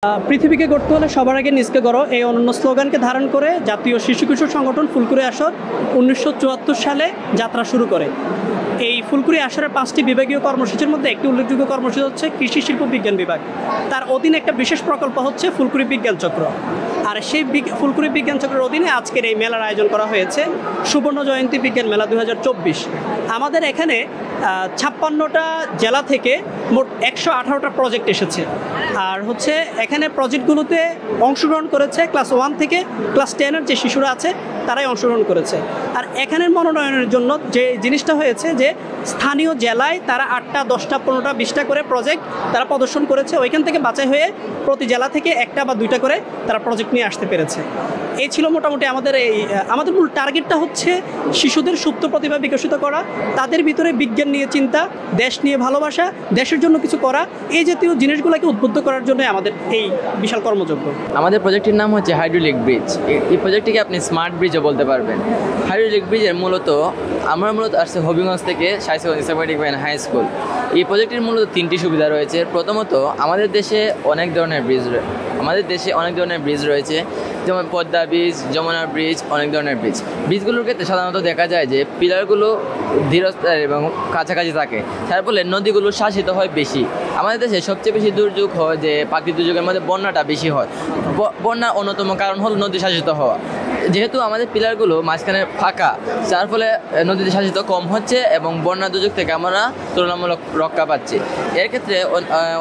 পৃথিবীকে গড়তে হলে সবার আগে নিজকে গড়ো এই অনন্য স্লোগানকে ধারণ করে জাতীয় শিশু কিশোর সংগঠন ফুলকুড়ি আসর 1974 সালে যাত্রা শুরু করে। এই ফুলকুড়ি আসরের 5টি বিভাগীয় কর্মসূচির মধ্যে একটি উল্লেখযোগ্য কর্মসূচি হচ্ছে কৃষি শিল্প বিজ্ঞান বিভাগ। তার অধীনে একটা বিশেষ প্রকল্প হচ্ছে ফুলকুড়ি বিজ্ঞান চক্র। আর সেই ফুলকুড়ি বিজ্ঞান চক্রের অধীনে আজকের এই মেলার আয়োজন করা হয়েছে সুবর্ণ জয়ন্তী বিজ্ঞান মেলা 2024। আমাদের এখানে 56টা জেলা থেকে মোট 118টা প্রজেক্ট এসেছে। আর হচ্ছে এখানে প্রজেক্টগুলোতে অংশগ্রহণ করেছে ক্লাস 1 থেকে ক্লাস 10-এর যে শিশুরা আছে তারাই অংশগ্রহণ করেছে। আর এখানের মনোনয়নের জন্য যে জিনিসটা হয়েছে যে স্থানীয় জেলায় তারা 8টা 10টা 15টা 20টা করে প্রজেক্ট তারা প্রদর্শন করেছে। ওইখান থেকে বাছাই হয়ে প্রতি জেলা থেকে 1টা বা 2টা করে তারা প্রজেক্ট নিয়ে আসতে পেরেছে। এই ছিল মোটামুটি আমাদের মূল টার্গেটটা হচ্ছে শিশুদের সুপ্ত প্রতিভা বিকশিত করা, তাদের ভিতরে বিজ্ঞান নিয়ে চিন্তা, দেশ নিয়ে ভালোবাসা, দেশের জন্য কিছু করা, এই জাতীয় জিনিসগুলোকে উদ্বুদ্ধ করার জন্য আমাদের এই বিশাল কর্মযজ্ঞ। আমাদের প্রজেক্টটির নাম হচ্ছে হাইড্রোলিক ব্রিজ। এই প্রজেক্টটিকে আপনি স্মার্ট ব্রিজও বলতে পারবেন। হাইড্রোলিক ব্রিজের আমরা মূলত আসছে হবিগঞ্জ থেকে সাইসগঞ্জ ইসলামিক হাই স্কুল। এই প্রজেক্টের মূলত 3টি সুবিধা রয়েছে। প্রথমত আমাদের দেশে অনেক ধরনের ব্রিজ রয়েছে, যেমন পদ্মা ব্রিজ, যমুনা ব্রিজ, অনেক ধরনের ব্রিজগুলোর ক্ষেত্রে সাধারণত দেখা যায় যে পিলারগুলো ধীরস্থির এবং কাছাকাছি থাকে, তার ফলে নদীগুলো শাসিত হয় বেশি। আমাদের দেশে সবচেয়ে বেশি দুর্যোগ হয় যে প্রাকৃতিক দুর্যোগের মধ্যে বন্যাটা বেশি হয়। বন্যার অন্যতম কারণ হলো নদী শাসিত হওয়া। যেহেতু আমাদের পিলারগুলো মাঝখানে ফাঁকা, যার ফলে নদীতে শাসিত কম হচ্ছে এবং বন্যা দুর্যোগ থেকে আমরা তুলনামূলক রক্ষা পাচ্ছি। এর ক্ষেত্রে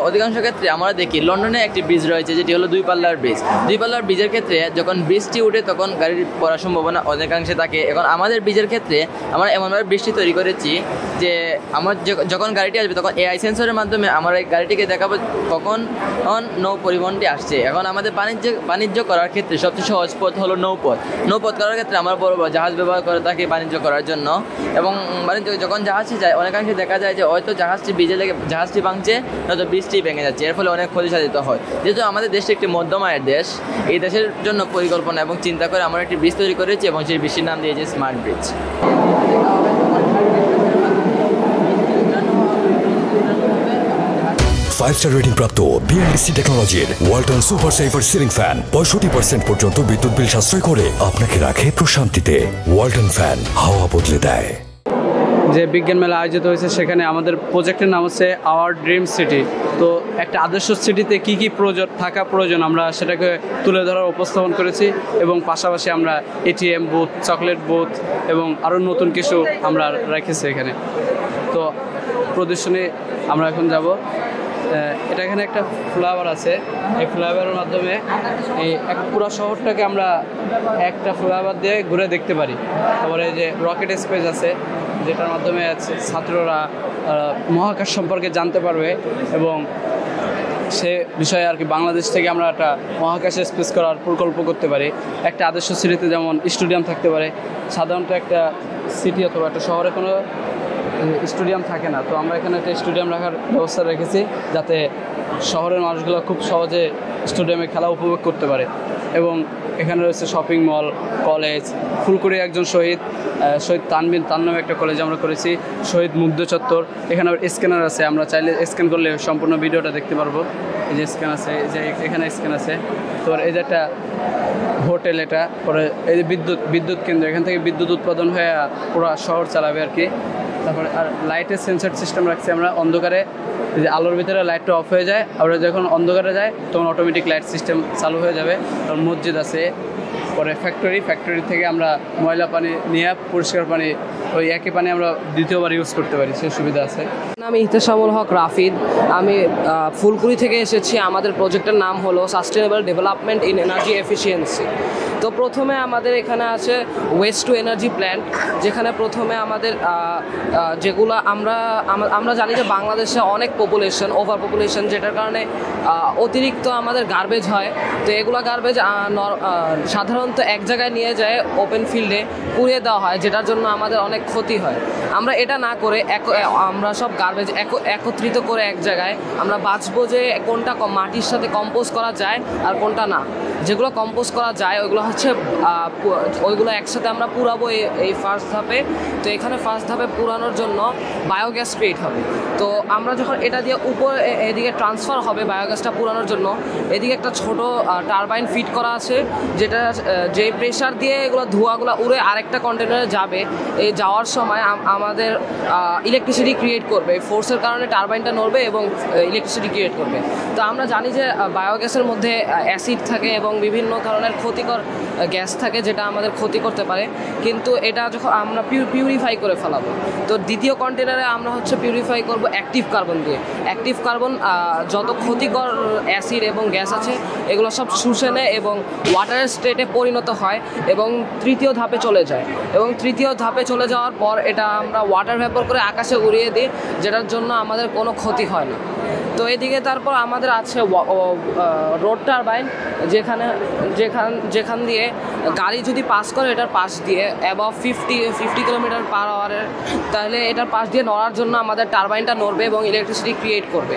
অধিকাংশ ক্ষেত্রে আমরা দেখি লন্ডনে একটি ব্রিজ রয়েছে যেটি হলো 2 পাল্লার ব্রিজ। 2 পাল্লার ব্রিজের ক্ষেত্রে যখন ব্রিজটি উঠে তখন গাড়ির পড়ার সম্ভাবনা অনেকাংশে থাকে। এখন আমাদের ব্রিজের ক্ষেত্রে আমরা এমনভাবে ব্রিজটি তৈরি করেছি যে আমার যখন গাড়িটি আসবে তখন এআই সেন্সরের মাধ্যমে আমরা এই গাড়িটিকে দেখাবো কখন নৌ পরিবহনটি আসছে। এখন আমাদের বাণিজ্য করার ক্ষেত্রে সবচেয়ে সহজ পথ হলো নৌপথ করার ক্ষেত্রে আমরা বড় জাহাজ ব্যবহার করে থাকি বাণিজ্য করার জন্য। এবং বাণিজ্য যখন জাহাজে যায় অনেকাংশে দেখা যায় যে হয়তো জাহাজটি ব্রিজে লেগে জাহাজটি ভাঙছে, নয়তো ব্রিজটি ভেঙে যাচ্ছে। এর ফলে অনেক ক্ষতি সাধিত হয়। যেহেতু আমাদের দেশটি একটি মধ্যম আয়ের দেশ, এই দেশের জন্য পরিকল্পনা এবং চিন্তা করে আমরা একটি ব্রিজ তৈরি করেছি এবং সেই ব্রিজটির নাম দিয়েছি স্মার্ট ব্রিজ। 5-স্টার রেটিং প্রাপ্ত BLDC টেকনোলজির Walton super saver ceiling fan 65% পর্যন্ত বিদ্যুৎ বিল সাশ্রয় করে আপনাকে রাখে প্রশান্তিতে। ওয়ালটন ফ্যান হাওয়া বদলে দেয়। যে বিজ্ঞান মেলা আয়োজিত হয়েছে সেখানে আমাদের প্রজেক্টের নাম হচ্ছে আওয়ার ড্রিম সিটি। তো একটা আদর্শ সিটিতে কী কী প্রয়োজন আমরা সেটাকে তুলে ধরার উপস্থাপন করেছি এবং পাশাপাশি আমরা ATM বুথ, চকলেট বুথ এবং আরও নতুন কিছু আমরা রেখেছি এখানে। তো প্রদর্শনী আমরা এখন যাব। এটা এখানে একটা ফ্লাইওভার আছে, এই ফ্লাইওভারের মাধ্যমে এই পুরো শহরটাকে আমরা একটা ফ্লাইওভার দিয়ে ঘুরে দেখতে পারি। তারপরে যে রকেট স্পেস আছে যেটার মাধ্যমে ছাত্ররা মহাকাশ সম্পর্কে জানতে পারবে এবং সে বিষয়ে আর কি বাংলাদেশ থেকে আমরা একটা মহাকাশে স্পেস করার প্রকল্প করতে পারি। একটা আদর্শ সিটিতে যেমন স্টেডিয়াম থাকতে পারে, সাধারণত একটা সিটি অথবা একটা শহরে কোনো স্টেডিয়াম থাকে না, তো আমরা এখানে একটা স্টেডিয়াম রাখার ব্যবস্থা রেখেছি যাতে শহরের মানুষগুলো খুব সহজে স্টেডিয়ামে খেলা উপভোগ করতে পারে। এবং এখানে রয়েছে শপিং মল, কলেজ, ফুলকুড়ি একজন শহীদ তানবিন তার নামে একটা কলেজ আমরা করেছি, শহীদ মুগ্ধ চত্বর। এখানে স্ক্যানার আছে, আমরা চাইলে স্ক্যান করলে সম্পূর্ণ ভিডিওটা দেখতে পারবো। এই যে স্ক্যান আছে, এই যে এখানে স্ক্যান আছে। তো এই যে একটা হোটেল, এটা পরে এই যে বিদ্যুৎ কেন্দ্র, এখান থেকে বিদ্যুৎ উৎপাদন হয়ে পুরো শহর চালাবে আর কি। তারপরে আর লাইটের সেন্সর সিস্টেম রাখছি আমরা, অন্ধকারে যে আলোর ভিতরে লাইটটা অফ হয়ে যায়, আমরা যখন অন্ধকারে যায় তখন অটোমেটিক লাইট সিস্টেম চালু হয়ে যাবে। তারপর মসজিদ আছে, পরে ফ্যাক্টরি থেকে আমরা ময়লা পানি নিয়ে পরিষ্কার পানি ওই একই পানি আমরা দ্বিতীয়বার ইউজ করতে পারি, সেই সুবিধা আছে। আমি ইহতেশামুল হক রাফিদ, আমি ফুলকুড়ি থেকে এসেছি। আমাদের প্রজেক্টের নাম হলো sustainable development in energy efficiency. তো প্রথমে আমাদের এখানে আছে ওয়েস্ট টু এনার্জি প্ল্যান্ট, যেখানে প্রথমে আমাদের যেগুলো আমরা জানি যে বাংলাদেশে অনেক ওভার পপুলেশন, যেটার কারণে অতিরিক্ত আমাদের গার্বেজ হয়। তো এগুলো গার্বেজ সাধারণত জ্বলন্ত এক জায়গায় নিয়ে যায় ওপেন ফিল্ডে পুড়িয়ে দেওয়া হয়, যেটার জন্য আমাদের অনেক ক্ষতি হয়। আমরা এটা না করে আমরা সব গার্বেজ একত্রিত করে এক জায়গায় আমরা বাঁচবো যে কোনটা মাটির সাথে কম্পোজ করা যায় আর কোনটা না। যেগুলো কম্পোজ করা যায় ওইগুলো হচ্ছে ওইগুলো একসাথে আমরা পুরাবো এই ফার্স্ট ধাপে। তো এখানে ফার্স্ট ধাপে পুরানোর জন্য বায়োগ্যাস ক্রিয়েট হবে। তো আমরা যখন এটা দিয়ে উপরে এদিকে ট্রান্সফার হবে বায়োগ্যাসটা পুরানোর জন্য, এদিকে একটা ছোট টারবাইন ফিট করা আছে, যেটা যে প্রেশার দিয়ে এগুলো ধোঁয়াগুলো উড়ে আরেকটা কন্টেনারে যাবে। এই যাওয়ার সময় আমাদের ইলেকট্রিসিটি ক্রিয়েট করবে, ফোর্সের কারণে টারবাইনটা নড়বে এবং ইলেকট্রিসিটি ক্রিয়েট করবে। তো আমরা জানি যে বায়োগ্যাসের মধ্যে অ্যাসিড থাকে এবং বিভিন্ন ধরনের ক্ষতিকর গ্যাস থাকে যেটা আমাদের ক্ষতি করতে পারে, কিন্তু এটা যখন আমরা পিউরিফাই করে ফেলাবো। তো দ্বিতীয় কন্টেনারে আমরা হচ্ছে পিউরিফাই করব অ্যাক্টিভ কার্বন দিয়ে। অ্যাক্টিভ কার্বন যত ক্ষতিকর অ্যাসিড এবং গ্যাস আছে এগুলো সব শুষে নেয় এবং ওয়াটারের স্টেটে পরিণত হয় এবং তৃতীয় ধাপে চলে যায়। এবং তৃতীয় ধাপে চলে যাওয়ার পর এটা আমরা ওয়াটার ভ্যাপর করে আকাশে উড়িয়ে দিই, যেটার জন্য আমাদের কোনো ক্ষতি হয় না। তো এদিকে তারপর আমাদের আছে রোড টারবাইন, যেখান দিয়ে গাড়ি যদি পাস করে এটার পাশ দিয়ে অ্যাবাভ 50 কিলোমিটার পার আওয়ারের, তাহলে এটার পাশ দিয়ে নড়ার জন্য আমাদের টারবাইনটা নড়বে এবং ইলেকট্রিসিটি ক্রিয়েট করবে।